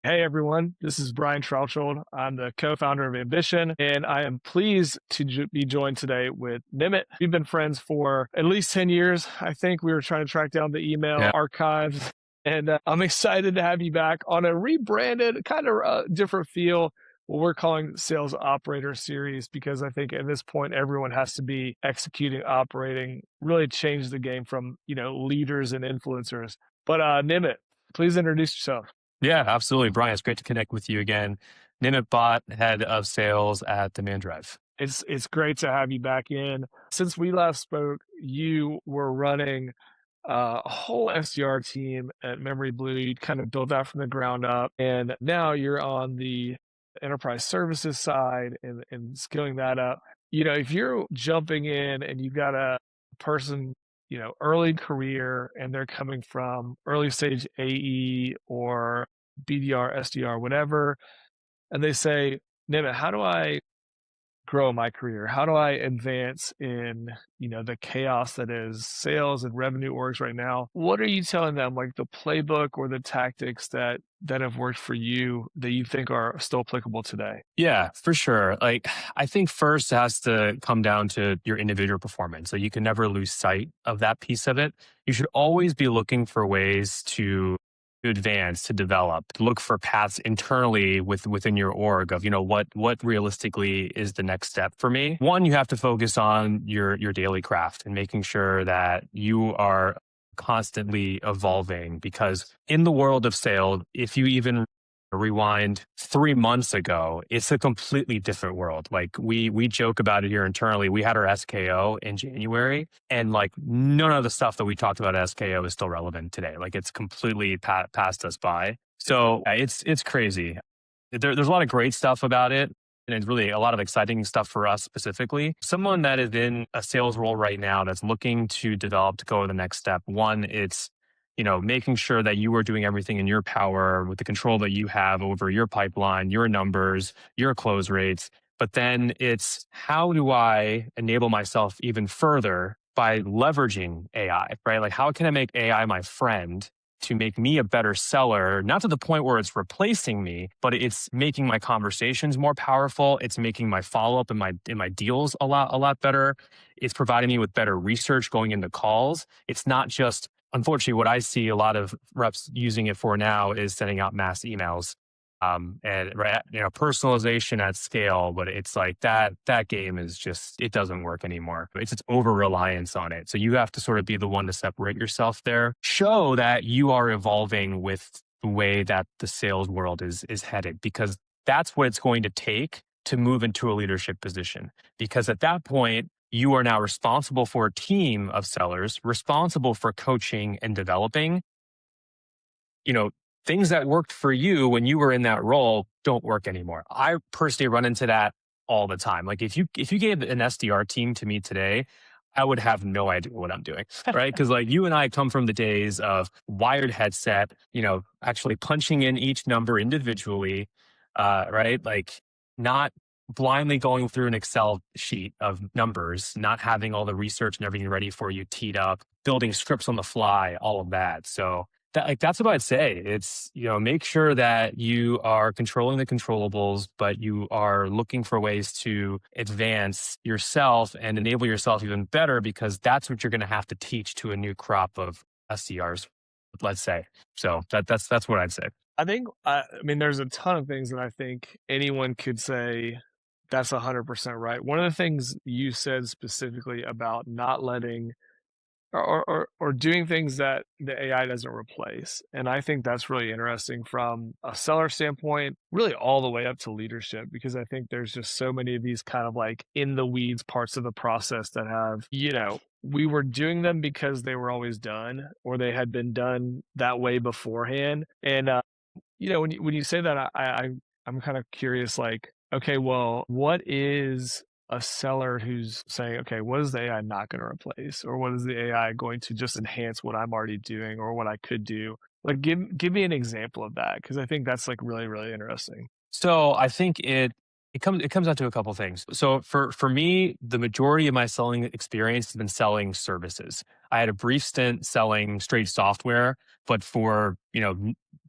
Hey everyone, this is Brian Trouchold. I'm the co-founder of Ambition, and I am pleased to be joined today with Nimit. We've been friends for at least 10 years. I think we were trying to track down the email Yeah. archives, and I'm excited to have you back on a rebranded, kind of different feel, what we're calling the Sales Operator Series, because I think at this point, everyone has to be executing, operating, really change the game from, leaders and influencers. But Nimit, please introduce yourself. Yeah, absolutely. Brian, it's great to connect with you again. Nimit Bhatt, head of sales at DemandDrive. It's great to have you back in. Since we last spoke, you were running a whole SDR team at Memory Blue. You kind of built that from the ground up, and now you're on the enterprise services side and scaling that up. If you're jumping in and you've got a person, early career, and they're coming from early stage AE or BDR, SDR, whatever, and they say, Nimit, how do I grow my career? How do I advance in, the chaos that is sales and revenue orgs right now? What are you telling them, like the playbook or the tactics that have worked for you that you think are still applicable today? Yeah, for sure. I think first it has to come down to your individual performance. So you can never lose sight of that piece of it. You should always be looking for ways to advance, to develop, to look for paths internally within your org of, what realistically is the next step for me. One, you have to focus on your daily craft and making sure that you are constantly evolving, because in the world of sales, if you even rewind 3 months ago, it's a completely different world. Like we joke about it here internally. We had our SKO in January, and like none of the stuff that we talked about at SKO is still relevant today. Like it's completely passed us by. So it's crazy. There's a lot of great stuff about it. And it's really a lot of exciting stuff for us specifically. Someone that is in a sales role right now that's looking to develop to go to the next step. One, it's making sure that you are doing everything in your power with the control that you have over your pipeline, your numbers, your close rates. But then it's, how do I enable myself even further by leveraging AI, right? Like, how can I make AI my friend to make me a better seller, not to the point where it's replacing me, but it's making my conversations more powerful. It's making my follow-up in my deals a lot better. It's providing me with better research going into calls. It's not just, unfortunately, what I see a lot of reps using it for now is sending out mass emails, and right, personalization at scale. But it's like that game is just, it doesn't work anymore. It's over reliance on it. So you have to sort of be the one to separate yourself there, show that you are evolving with the way that the sales world is headed, because that's what it's going to take to move into a leadership position. Because at that point, you are now responsible for a team of sellers, responsible for coaching and developing. Things that worked for you when you were in that role don't work anymore. I personally run into that all the time. Like if you gave an SDR team to me today, I would have no idea what I'm doing, right? Because like you and I come from the days of wired headset, actually punching in each number individually, right? Like not blindly going through an Excel sheet of numbers, not having all the research and everything ready for you teed up, building scripts on the fly, all of that. So that's what I'd say. It's, make sure that you are controlling the controllables, but you are looking for ways to advance yourself and enable yourself even better, because that's what you're going to have to teach to a new crop of SDRs, let's say. So that's what I'd say. I mean, there's a ton of things that I think anyone could say that's 100% right. One of the things you said specifically about not letting or doing things that the AI doesn't replace. And I think that's really interesting from a seller standpoint, really all the way up to leadership, because I think there's just so many of these kind of like in the weeds parts of the process that have, we were doing them because they were always done or they had been done that way beforehand. And, when you say that, I'm kind of curious, like, okay, well, what is a seller who's saying, okay, what is the AI not going to replace? Or what is the AI going to just enhance what I'm already doing or what I could do? Like, give me an example of that, because I think that's like really, really interesting. So I think it comes down to a couple things. So for me, the majority of my selling experience has been selling services. I had a brief stint selling straight software, but for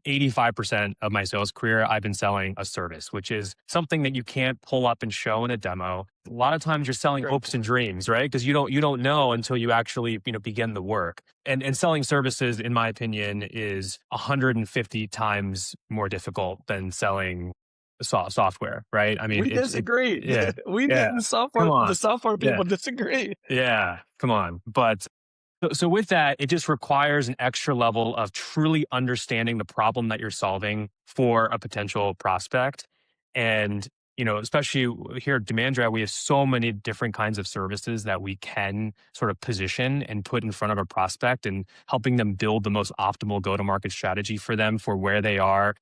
85% of my sales career, I've been selling a service, which is something that you can't pull up and show in a demo. A lot of times you're selling Great hopes and point. dreams, right? Because you don't know until you actually, begin the work. And selling services, in my opinion, is 150 times more difficult than selling software, right? I mean, We disagree. yeah, We did yeah. Come the on. software Yeah. people disagree. Yeah. Come on. But so with that, it just requires an extra level of truly understanding the problem that you're solving for a potential prospect. And, especially here at DemandDrive, we have so many different kinds of services that we can sort of position and put in front of a prospect and helping them build the most optimal go-to-market strategy for them for where they are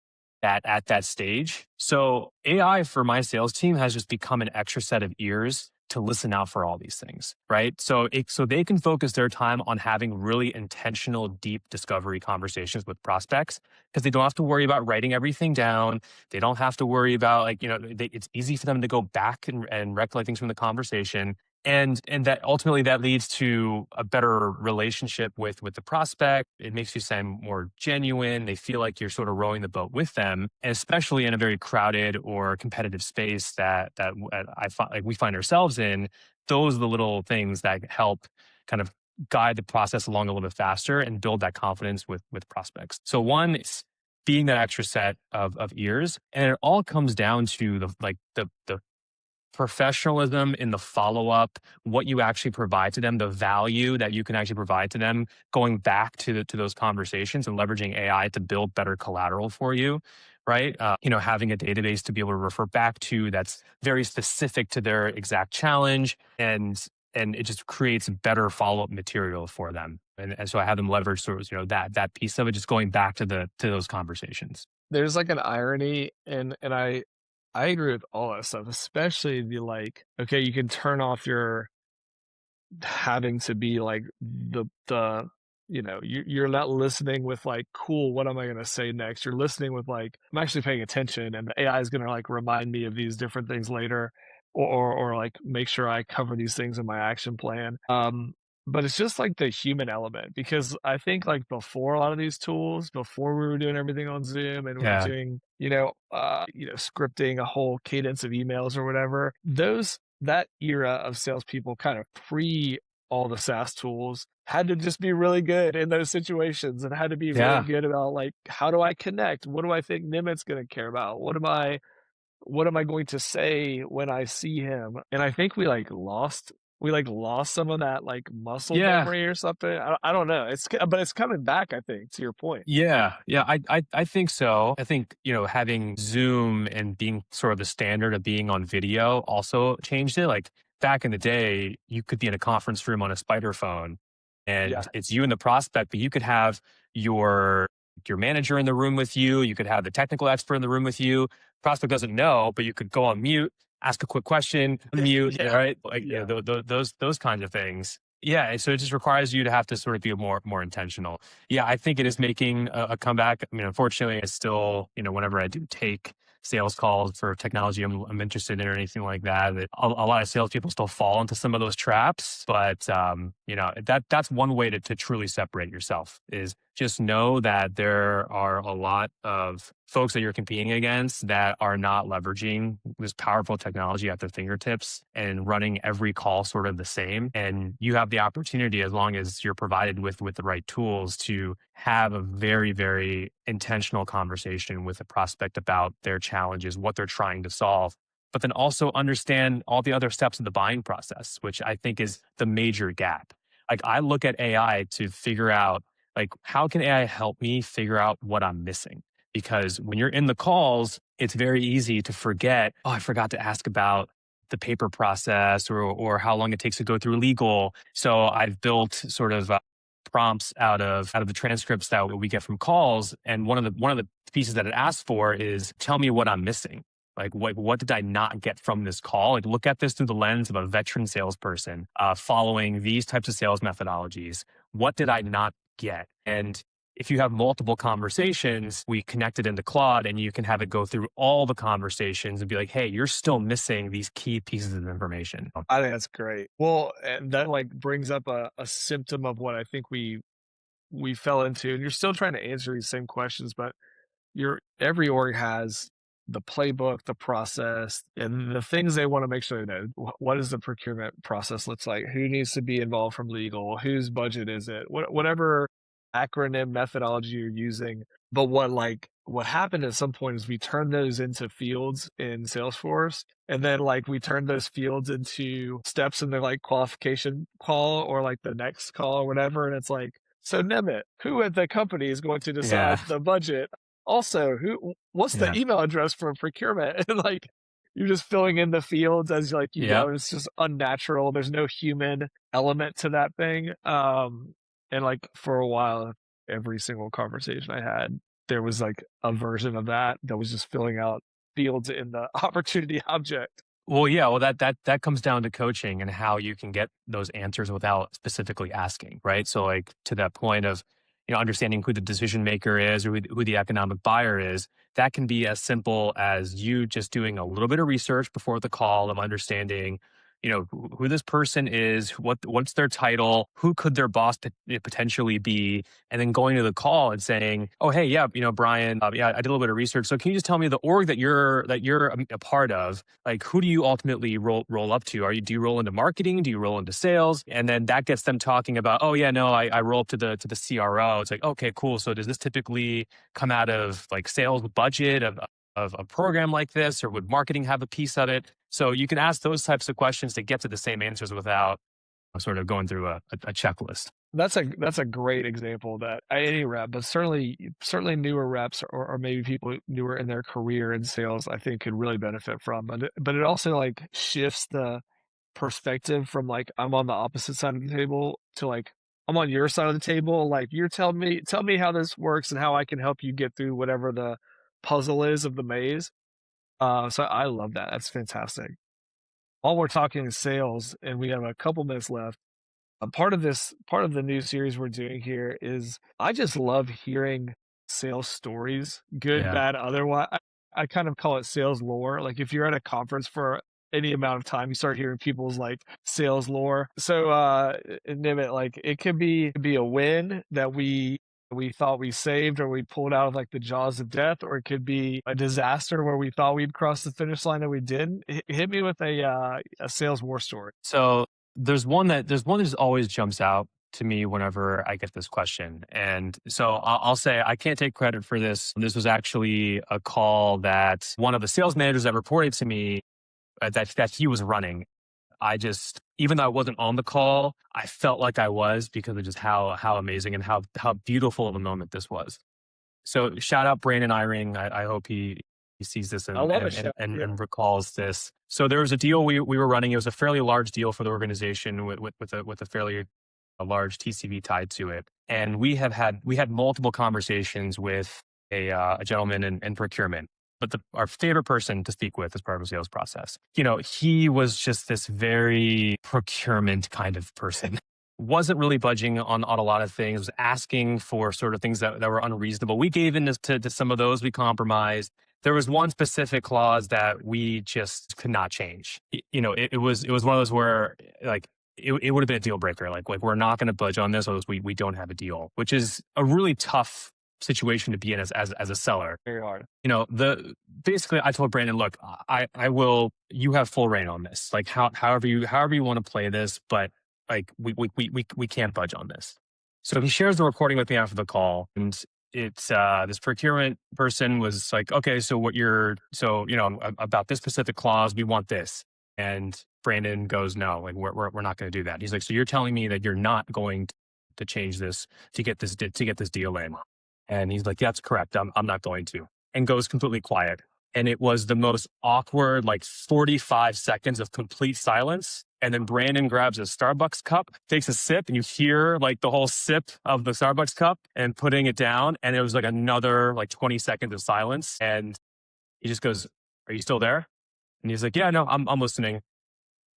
at that stage. So AI for my sales team has just become an extra set of ears to listen out for all these things, right? So they can focus their time on having really intentional, deep discovery conversations with prospects because they don't have to worry about writing everything down. They don't have to worry about it's easy for them to go back and recollect things from the conversation. And that ultimately that leads to a better relationship with the prospect. It makes you sound more genuine. They feel like you're sort of rowing the boat with them, and especially in a very crowded or competitive space that I find like we find ourselves in. Those are the little things that help kind of guide the process along a little bit faster and build that confidence with prospects. So one is being that extra set of ears, and it all comes down to the professionalism in the follow up, what you actually provide to them, the value that you can actually provide to them, going back to those conversations and leveraging AI to build better collateral for you, right? Having a database to be able to refer back to that's very specific to their exact challenge, and it just creates better follow up material for them. And so I have them leverage sort of that piece of it, just going back to those conversations. There's like an irony, and I agree with all that stuff, especially the like, okay, you can turn off your having to be like you're not listening with like, cool, what am I going to say next? You're listening with like, I'm actually paying attention, and the AI is going to like remind me of these different things later, or like make sure I cover these things in my action plan. But it's just like the human element, because I think like before a lot of these tools, before we were doing everything on Zoom and we are Yeah. doing, scripting a whole cadence of emails or whatever, that era of salespeople kind of pre all the SaaS tools had to just be really good in those situations and had to be really Yeah. good about like, how do I connect? What do I think Nimit's going to care about? What am I going to say when I see him? And I think we lost some of that like muscle Yeah. memory or something. I don't know. But it's coming back, I think, to your point. Yeah, yeah, I think so. I think, having Zoom and being sort of the standard of being on video also changed it. Like back in the day, you could be in a conference room on a spider phone Yeah. and it's you and the prospect, but you could have your manager in the room with you, you could have the technical expert in the room with you. Prospect doesn't know, but you could go on mute, ask a quick question, unmute, Yeah. right? Like, Yeah. those kinds of things. Yeah, and so it just requires you to have to sort of be more intentional. Yeah, I think it is making a comeback. I mean, unfortunately, I still, whenever I do take sales calls for technology I'm interested in or anything like that, a lot of salespeople still fall into some of those traps. But that's one way to truly separate yourself is just know that there are a lot of folks that you're competing against that are not leveraging this powerful technology at their fingertips and running every call sort of the same. And you have the opportunity, as long as you're provided with the right tools, to have a very, very intentional conversation with a prospect about their challenges, what they're trying to solve, but then also understand all the other steps of the buying process, which I think is the major gap. Like I look at AI to figure out, like, how can AI help me figure out what I'm missing? Because when you're in the calls, it's very easy to forget, oh, I forgot to ask about the paper process or how long it takes to go through legal. So I've built sort of prompts out of the transcripts that we get from calls, and one of the pieces that it asks for is, tell me what I'm missing. Like what did I not get from this call? Like look at this through the lens of a veteran salesperson following these types of sales methodologies. What did I not get? And if you have multiple conversations, we connect it into Claude and you can have it go through all the conversations and be like, hey, you're still missing these key pieces of information. I think that's great. Well, and that like brings up a symptom of what I think we fell into, and you're still trying to answer these same questions, but every org has the playbook, the process, and the things they want to make sure they know. What does the procurement process looks like? Who needs to be involved from legal? Whose budget is it? Whatever acronym methodology you're using. But what happened at some point is we turned those into fields in Salesforce, and then like we turned those fields into steps in the like qualification call or like the next call or whatever. And it's like, so Nimit, who at the company is going to Yeah. decide the budget? Also, what's the Yeah. email address for procurement? And like you're just filling in the fields as like you Yep. go. It's just unnatural. There's no human element to that thing. And like for a while, every single conversation I had, there was like a version of that that was just filling out fields in the opportunity object. Well, yeah, well that comes down to coaching and how you can get those answers without specifically asking, right? So like to that point of, understanding who the decision maker is or who the economic buyer is, that can be as simple as you just doing a little bit of research before the call of understanding, who this person is, what's their title, who could their boss potentially be, and then going to the call and saying, "Oh, hey, yeah, Brian, yeah, I did a little bit of research. So can you just tell me the org that you're a part of? Like, who do you ultimately roll up to? Do you roll into marketing? Do you roll into sales?" And then that gets them talking about, "Oh, yeah, no, I roll up to the CRO." It's like, okay, cool. So does this typically come out of like sales budget of a program like this, or would marketing have a piece of it? So you can ask those types of questions to get to the same answers without sort of going through a checklist. That's a great example that any rep, but certainly newer reps or maybe people newer in their career in sales, I think could really benefit from. But it also like shifts the perspective from like I'm on the opposite side of the table to like I'm on your side of the table. Like you're tell me how this works and how I can help you get through whatever the puzzle is of the maze. So I love that. That's fantastic. While we're talking sales and we have a couple minutes left, a part of the new series we're doing here is I just love hearing sales stories, good, Yeah. bad, otherwise. I kind of call it sales lore. Like if you're at a conference for any amount of time, you start hearing people's like sales lore. So Nimit, like it could be a win that we thought we saved or we pulled out of like the jaws of death, or it could be a disaster where we thought we'd cross the finish line and we didn't. Hit me with a sales war story. So there's one that just always jumps out to me whenever I get this question. And so I'll say I can't take credit for this. This was actually a call that one of the sales managers that reported to me that he was running. I just, even though I wasn't on the call, I felt like I was because of just how amazing and how beautiful of a moment this was. So shout out Brandon Eyring. I hope he sees this I and, love a and, and, show. and Yeah. and recalls this. So there was a deal we were running. It was a fairly large deal for the organization with a fairly a large TCV tied to it. And we had multiple conversations with a gentleman in procurement. But our favorite person to speak with as part of the sales process, he was just this very procurement kind of person. Wasn't really budging on a lot of things, was asking for sort of things that were unreasonable. We gave in to some of those, we compromised. There was one specific clause that we just could not change. It was one of those where like it would have been a deal breaker. Like we're not going to budge on this, or else we don't have a deal, which is a really tough situation to be in as a seller. Very hard. Basically I told Brandon, look, I will, you have full reign on this. Like however you want to play this, but like we can't budge on this. So he shares the recording with me after the call, and it's this procurement person was like, okay, so about this specific clause, we want this. And Brandon goes, no, like we're not going to do that. He's like, so you're telling me that you're not going to change this to get this deal in? And he's like, yeah, that's correct. I'm not going to. And goes completely quiet. And it was the most awkward, like 45 seconds of complete silence. And then Brandon grabs a Starbucks cup, takes a sip, and you hear like the whole sip of the Starbucks cup and putting it down. And it was like another like 20 seconds of silence. And he just goes, are you still there? And he's like, yeah, no, I'm listening.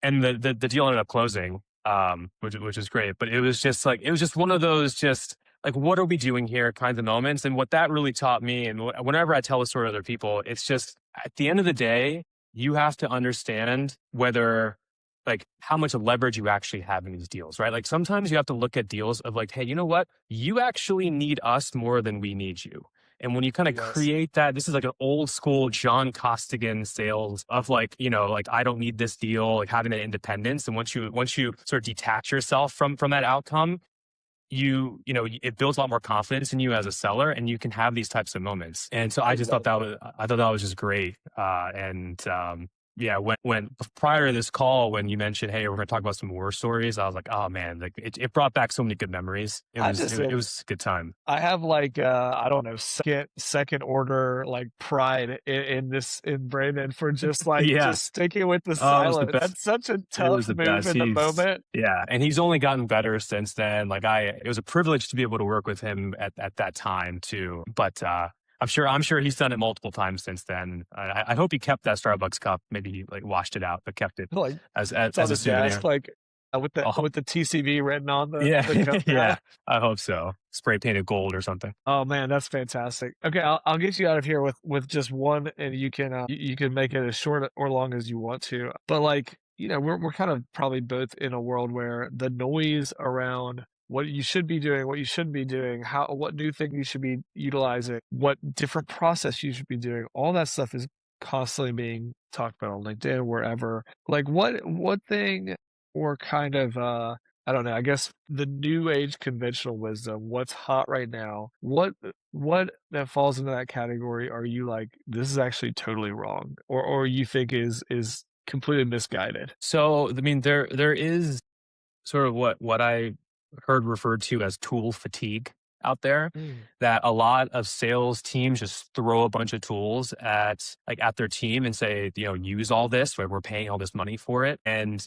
And the deal ended up closing, which is great. But it was just one of those just like, what are we doing here kinds of moments. And what that really taught me, and whenever I tell the story to other people, it's just at the end of the day, you have to understand whether like how much leverage you actually have in these deals, right? Like sometimes you have to look at deals of like, hey, you know what? You actually need us more than we need you. And when you kind of Yes. create that, this is like an old school John Costigan sales of like, like I don't need this deal, like having that independence. And once you sort of detach yourself from that outcome, it builds a lot more confidence in you as a seller, and you can have these types of moments. And so I I just thought love that that. was I thought that was just great. Yeah, when prior to this call, when you mentioned, hey, we're going to talk about some war stories, I was like, oh man, like it brought back so many good memories. It I was just it, it think was a good time. I have like I don't know, second order like pride in this in Brandon for Yeah. just sticking with the Oh, it was the silent. best. That's such a It tough was the move best. in the moment. Yeah, and he's only gotten better since then. It was a privilege to be able to work with him at that time too. But I'm sure he's done it multiple times since then. I hope he kept that Starbucks cup. Maybe he like washed it out, but kept it Like as as, it's on as a his desk, souvenir. like Oh, with the TCV written on yeah, the cup yeah. now. I hope so. Spray painted gold or something. Oh man, that's fantastic. Okay, I'll get you out of here with just one, and you can make it as short or long as you want to. But like we're kind of probably both in a world where the noise around what you should be doing, what you shouldn't be doing, what new thing you should be utilizing, what different process you should be doing, all that stuff is constantly being talked about on LinkedIn, wherever. Like what thing or kind of I don't know. I guess the new age conventional wisdom, what's hot right now, what that falls into that category are you like, this is actually totally wrong, or you think is completely misguided? So I mean, there is sort of what I heard referred to as tool fatigue out there, Mm. that a lot of sales teams just throw a bunch of tools at their team and say, use all this, where we're paying all this money for it. And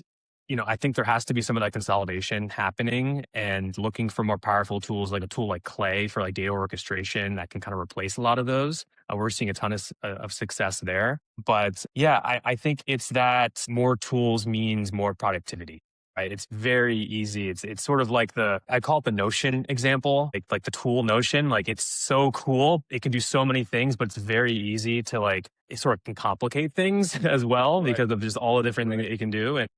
I think there has to be some of that consolidation happening and looking for more powerful tools, like a tool like Clay for like data orchestration that can kind of replace a lot of those. We're seeing a ton of success there. But yeah, I think it's that more tools means more productivity. Right. It's very easy. It's sort of like I call it the Notion example, like the tool Notion. Like it's so cool. It can do so many things, but it's very easy to like, it sort of can complicate things as well Right. because of just all the different things that it can do. And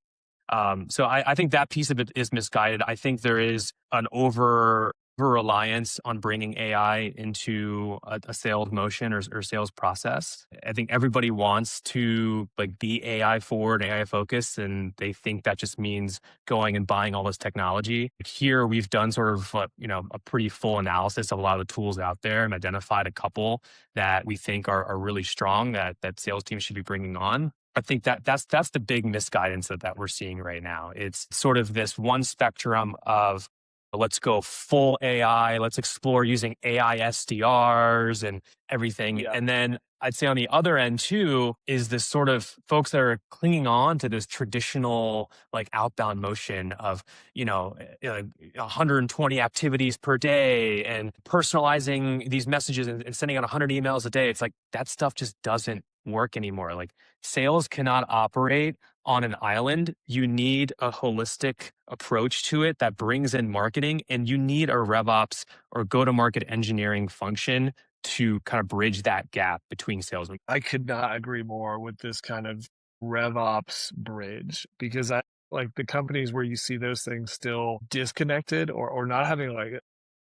so I think that piece of it is misguided. I think there is an over reliance on bringing AI into a sales motion or sales process. I think everybody wants to like be AI forward, AI focused, and they think that just means going and buying all this technology. Here we've done sort of a pretty full analysis of a lot of the tools out there and identified a couple that we think are really strong that sales teams should be bringing on. I think that's the big misguidance that we're seeing right now. It's sort of this one spectrum of let's go full AI, let's explore using AI SDRs and everything. Yeah. And then I'd say on the other end too is this sort of folks that are clinging on to this traditional like outbound motion of 120 activities per day and personalizing these messages and sending out 100 emails a day. It's like that stuff just doesn't work anymore. Like sales cannot operate on an island. You need a holistic approach to it that brings in marketing, and you need a RevOps or go to market engineering function to kind of bridge that gap between sales and I could not agree more with this kind of RevOps bridge, because I like the companies where you see those things still disconnected, or not having like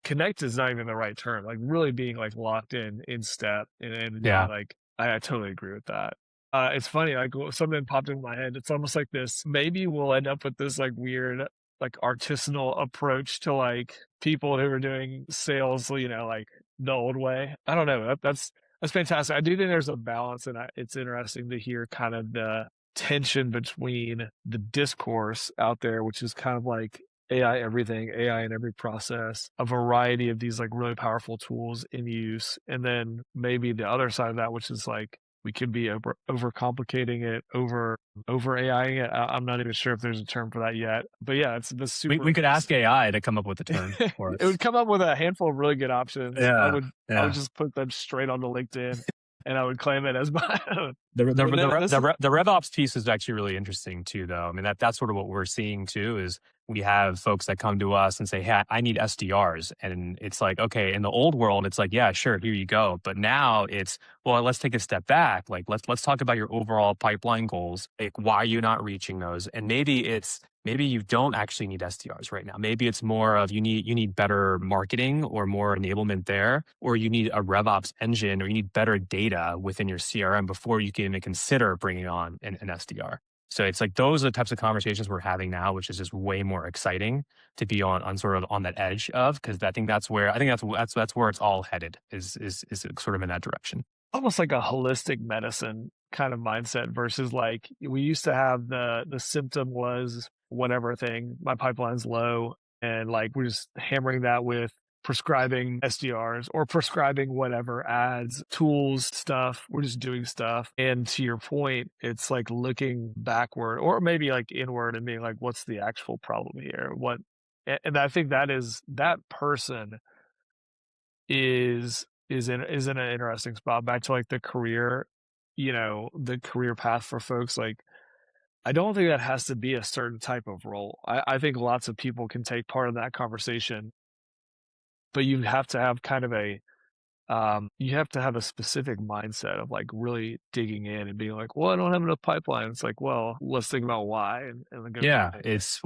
connect is not even the right term, like really being like locked in step, and not yeah. like I totally agree with that. It's funny, like something popped in my head. It's almost like this. Maybe we'll end up with this like weird, like artisanal approach to like people who are doing sales, like the old way. I don't know. That's fantastic. I do think there's a balance, and it's interesting to hear kind of the tension between the discourse out there, which is kind of like AI everything, AI in every process, a variety of these like really powerful tools in use. And then maybe the other side of that, which is like we could be over complicating it, over AIing it. I'm not even sure if there's a term for that yet. But yeah, it's the super We could ask interesting. AI to come up with a term for It would us. come up with a handful of really good options. Yeah. I would Yeah. just put them straight onto LinkedIn, and I would claim it as my own. The But the no, this is the RevOps piece is actually really interesting too, though. I mean, that's sort of what we're seeing too. Is we have folks that come to us and say, "Hey, I need SDRs," and it's like, okay, in the old world, it's like, yeah, sure, here you go. But now it's, well, let's take a step back. Like, let's talk about your overall pipeline goals. Like, why are you not reaching those? And maybe maybe you don't actually need SDRs right now. Maybe it's more of you need better marketing or more enablement there, or you need a RevOps engine, or you need better data within your CRM before you can even consider bringing on an SDR. So it's like those are the types of conversations we're having now, which is just way more exciting to be on sort of on that edge of, because I think that's where it's all headed is sort of in that direction. Almost like a holistic medicine kind of mindset versus like we used to have the symptom was whatever thing, my pipeline's low, and like we're just hammering that with prescribing SDRs or prescribing whatever ads, tools, stuff. We're just doing stuff. And to your point, it's like looking backward or maybe like inward and being like, what's the actual problem here? And I think that is that person is in an interesting spot. Back to like the career, the career path for folks. Like, I don't think that has to be a certain type of role. I think lots of people can take part in that conversation, but you have to have kind of you have to have a specific mindset of like really digging in and being like, well, I don't have enough pipeline. It's like, well, let's think about why and then go from Yeah, there. it's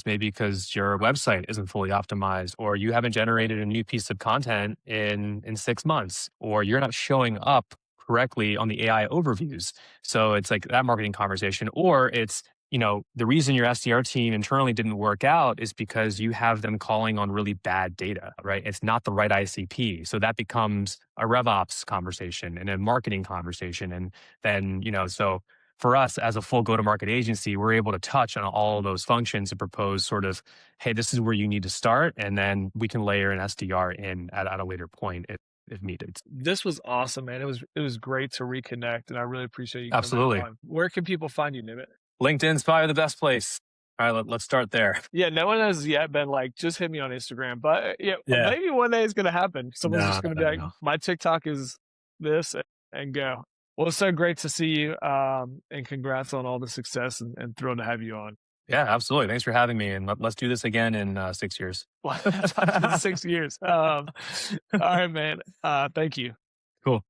maybe because your website isn't fully optimized, or you haven't generated a new piece of content in 6 months, or you're not showing up correctly on the AI overviews. So it's like that marketing conversation, or it's the reason your SDR team internally didn't work out is because you have them calling on really bad data, right? It's not the right ICP, so that becomes a RevOps conversation and a marketing conversation, and then so for us as a full go-to-market agency, we're able to touch on all of those functions and propose sort of, hey, this is where you need to start, and then we can layer an SDR in at a later point if needed. This was awesome, man. It was great to reconnect, and I really appreciate you coming back Absolutely. on. Where can people find you, Nimit? LinkedIn's probably the best place. All right, let's start there. Yeah, no one has yet been like, just hit me on Instagram. But yeah, Yeah. maybe one day it's gonna happen. Someone's No, just gonna no, be no, like, no. my TikTok is this and go. Well, it's so great to see you. And congrats on all the success and thrilled to have you on. Yeah, absolutely. Thanks for having me, and let's do this again in 6 years. Well, that's been 6 years. All right, man. Thank you. Cool.